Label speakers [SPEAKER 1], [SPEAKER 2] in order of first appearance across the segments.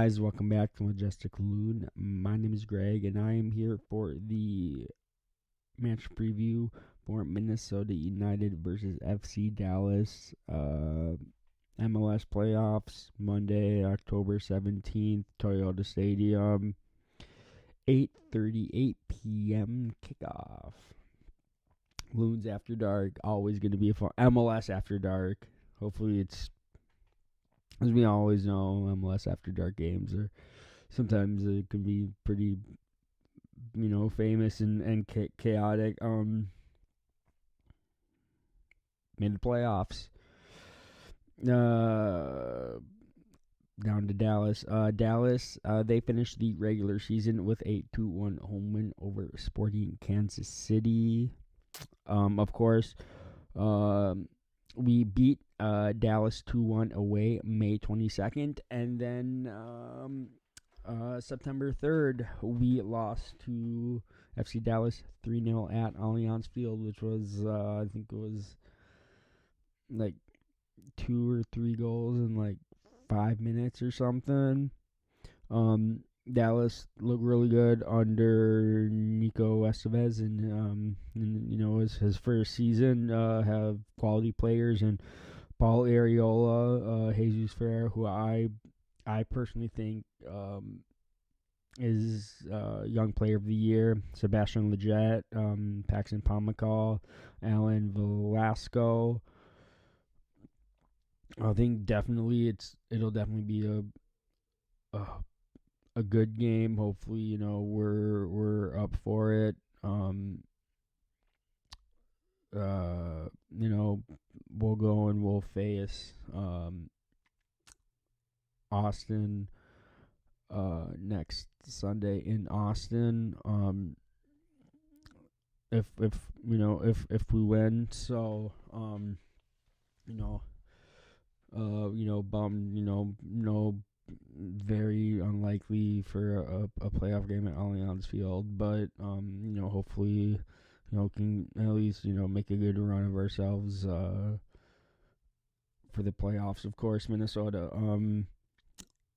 [SPEAKER 1] guys, welcome back to Majestic Loon. My name is Greg, and I am here for the match preview for Minnesota United versus FC Dallas. MLS playoffs, Monday, October 17th, Toyota Stadium, 8:38 p.m. kickoff. Loons After Dark, always going to be a fun MLS After Dark. Hopefully it's, as we always know, MLS After Dark games are sometimes it can be pretty, famous and chaotic. Made the playoffs. Down to Dallas. Dallas, they finished the regular season with a 2-1 home win over Sporting Kansas City. Of course, we beat Dallas 2-1 away May 22nd, and then September 3rd, we lost to FC Dallas 3-0 at Allianz Field, which was, I think it was like 2 or 3 goals in like 5 minutes or something. Dallas looked really good under Nico Estevez, and his first season. Have quality players, and Paul Arriola, Jesus Ferrer, who I personally think is Young Player of the Year. Sebastian Lletget, Paxton Pomykal, Alan Velasco. I think it'll definitely be a good game. Hopefully, we're up for it. We'll go and we'll face Austin next Sunday in Austin. If we win, so bummed, no, very unlikely for a playoff game at Allianz Field, but hopefully can at least make a good run of ourselves for the playoffs. Of course, Minnesota,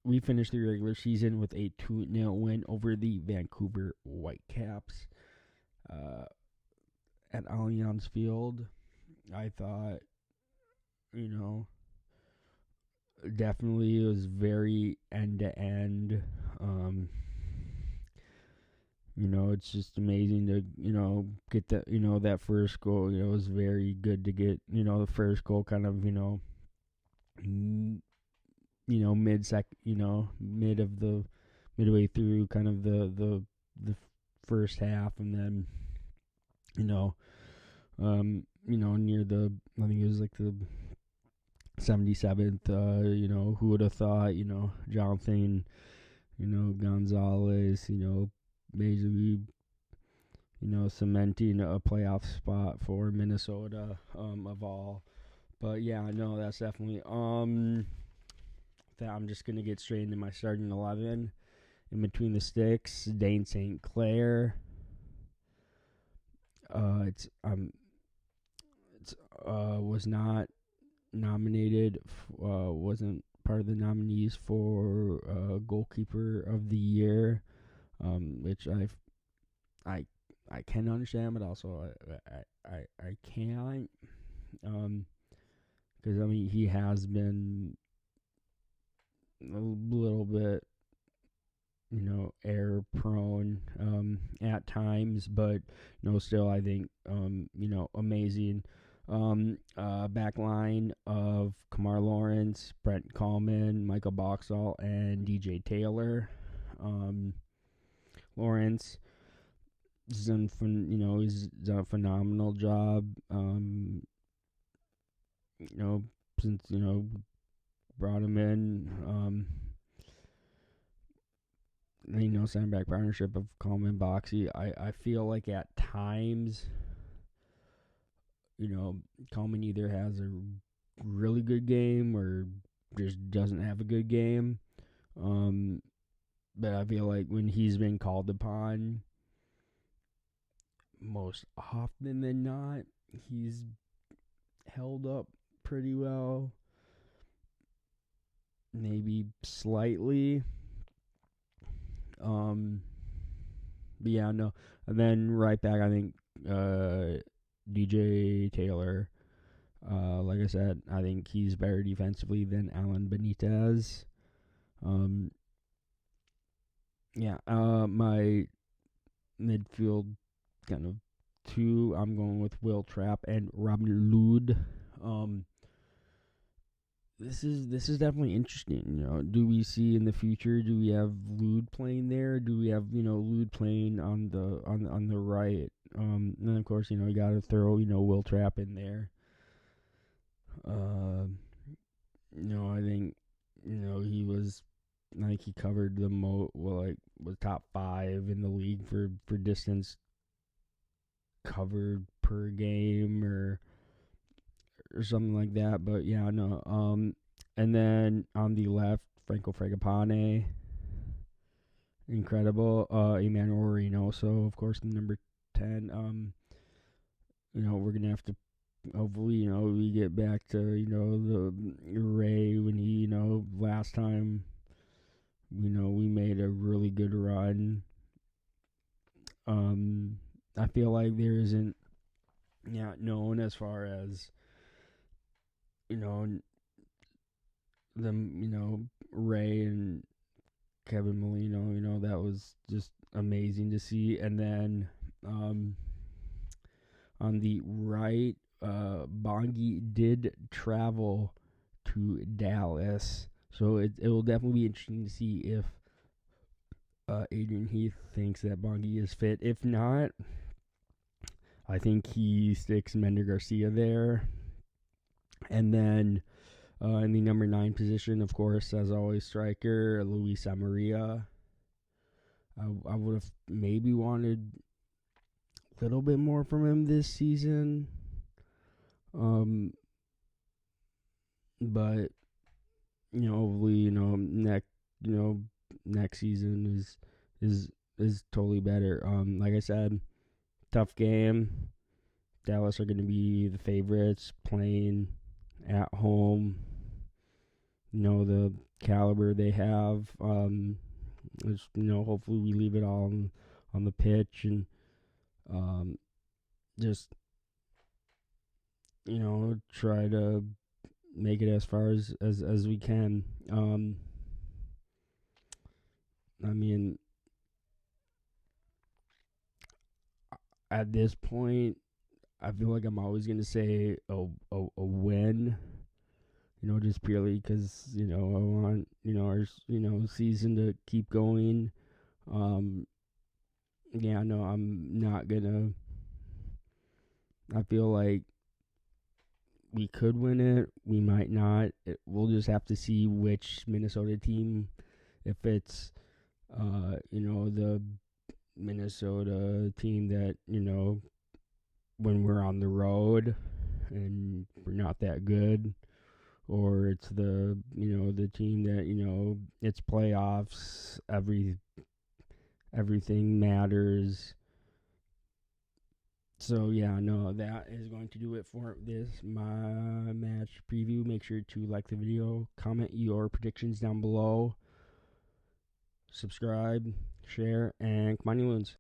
[SPEAKER 1] we finished the regular season with a 2-0 win over the Vancouver Whitecaps at Allianz Field. I thought, definitely it was very end-to-end. It's just amazing to, get that, that first goal. It was very good to get, the first goal kind of, midway through kind of the first half, and then, near the, I think it was like the 77th, who would have thought, Jonathan, Gonzalez, basically, cementing a playoff spot for Minnesota, of all. But yeah, no, that's definitely, I'm just going to get straight into my starting 11. In between the sticks, Dane St. Clair. Was not nominated, wasn't part of the nominees for goalkeeper of the year, which I can understand, but also I can't, because he has been a little bit error prone at times, but still I think amazing. Back line of Kamar Lawrence, Brent Coleman, Michael Boxall, and DJ Taylor. Lawrence he's done a phenomenal job. Since brought him in. Center back partnership of Coleman Boxy. I feel like at times, Coleman either has a really good game or just doesn't have a good game. But I feel like when he's been called upon, most often than not, he's held up pretty well. Maybe slightly, But yeah, no. And then right back, I think DJ Taylor. Like I said, I think he's better defensively than Alan Benitez. Yeah. My midfield kind of two. I'm going with Will Trapp and Robin Lod. This is definitely interesting. Do we see in the future? Do we have Lod playing there? Do we have Lod playing on the right? And then of course you got to throw Will Trapp in there. I think he was. I think he covered the was top 5 in the league for distance covered per game or something like that. But yeah, no. And then on the left, Franco Fragapane, incredible. Emmanuel Reynoso, of course, number 10. We're gonna have to hopefully we get back to the Ray when he last time we made a really good run. I feel like there isn't known as far as them Ray and Kevin Molino, that was just amazing to see. And then on the right, Bongi did travel to Dallas, so it will definitely be interesting to see if Adrian Heath thinks that Bongi is fit. If not, I think he sticks Mender Garcia there. And then in the number 9 position, of course, as always, striker Luis Amaria. I would have maybe wanted a little bit more from him this season. But hopefully next season is totally better. Like I said, tough game. Dallas are going to be the favorites playing at home. The caliber they have. Hopefully we leave it all on the pitch and just try to make it as far as we can. I mean, at this point, I feel like I'm always going to say a win, just purely because, I want, our, season to keep going. Yeah, no, I'm not going to. I feel like we could win it. We might not. We'll just have to see which Minnesota team, if it's, the Minnesota team that, when we're on the road and we're not that good, or it's the team that it's playoffs, everything matters. So yeah, no, that is going to do it for this my match preview. Make sure to like the video, comment your predictions down below, subscribe, share, and come on, you loons.